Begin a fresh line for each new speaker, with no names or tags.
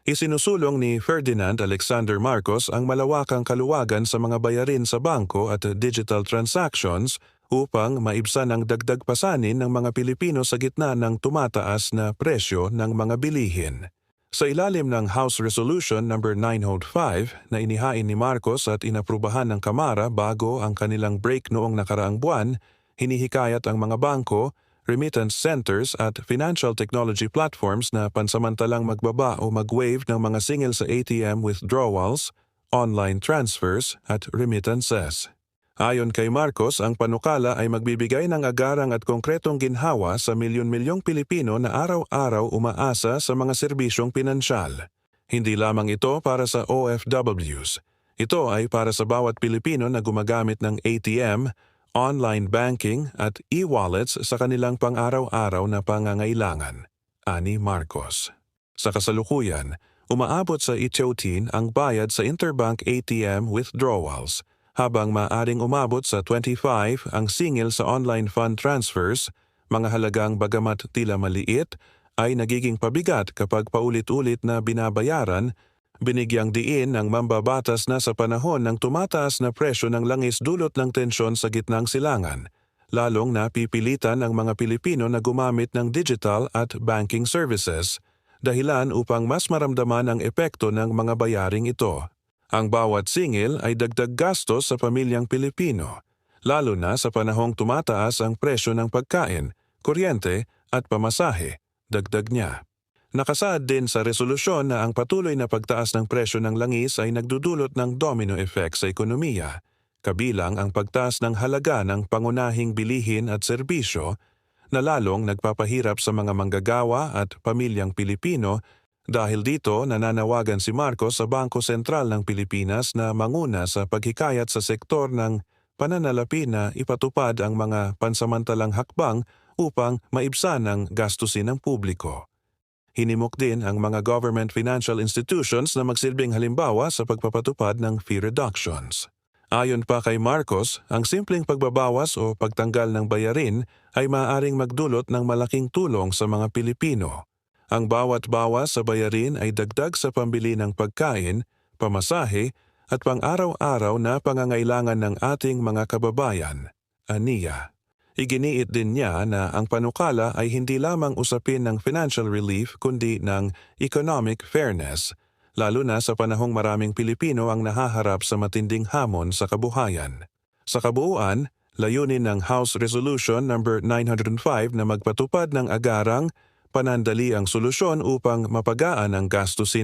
Isinusulong ni Ferdinand Alexander Marcos ang malawakang kaluwagan sa mga bayarin sa bangko at digital transactions upang maibsan ang dagdag pasanin ng mga Pilipino sa gitna ng tumataas na presyo ng mga bilihin. Sa ilalim ng House Resolution No. 905 na inihain ni Marcos at inaprubahan ng Kamara bago ang kanilang break noong nakaraang buwan, hinihikayat ang mga bangko, remittance centers at financial technology platforms na pansamantalang magbaba o mag-waive ng mga singil sa ATM withdrawals, online transfers at remittances. Ayon kay Marcos, ang panukala ay magbibigay ng agarang at konkretong ginhawa sa milyon-milyong Pilipino na araw-araw umaasa sa mga serbisyong pinansyal. Hindi lamang ito para sa OFWs. Ito ay para sa bawat Pilipino na gumagamit ng ATM, online banking at e-wallets sa kanilang pang-araw-araw na pangangailangan, ani Marcos. Sa kasalukuyan, umaabot sa Ethiotin ang bayad sa interbank ATM withdrawals, habang maaring umabot sa 25 ang singil sa online fund transfers, mga halagang bagamat tila maliit, ay nagiging pabigat kapag paulit-ulit na binabayaran, binigyang diin ng mambabatas na sa panahon ng tumataas na presyo ng langis dulot ng tensyon sa gitnang silangan, lalong napipilitan ang mga Pilipino na gumamit ng digital at banking services, dahilan upang mas maramdaman ang epekto ng mga bayaring ito. Ang bawat singil ay dagdag gastos sa pamilyang Pilipino, lalo na sa panahong tumataas ang presyo ng pagkain, kuryente at pamasahe, dagdag niya. Nakasaad din sa resolusyon na ang patuloy na pagtaas ng presyo ng langis ay nagdudulot ng domino effect sa ekonomiya, kabilang ang pagtaas ng halaga ng pangunahing bilihin at serbisyo na lalong nagpapahirap sa mga manggagawa at pamilyang Pilipino. Dahil dito, nananawagan si Marcos sa Bangko Sentral ng Pilipinas na manguna sa paghikayat sa sektor ng pananalapi na ipatupad ang mga pansamantalang hakbang upang maibsan ang gastusin ng publiko. Hinimok din ang mga government financial institutions na magsilbing halimbawa sa pagpapatupad ng fee reductions. Ayon pa kay Marcos, ang simpleng pagbabawas o pagtanggal ng bayarin ay maaaring magdulot ng malaking tulong sa mga Pilipino. Ang bawat bawas sa bayarin ay dagdag sa pambili ng pagkain, pamasahe at pang-araw-araw na pangangailangan ng ating mga kababayan, aniya. Iginiit din niya na ang panukala ay hindi lamang usapin ng financial relief kundi ng economic fairness, lalo na sa panahong maraming Pilipino ang nahaharap sa matinding hamon sa kabuhayan. Sa kabuuan, layunin ng House Resolution No. 905 na magpatupad ng agarang, panandali ang solusyon upang mapagaan ang gastusin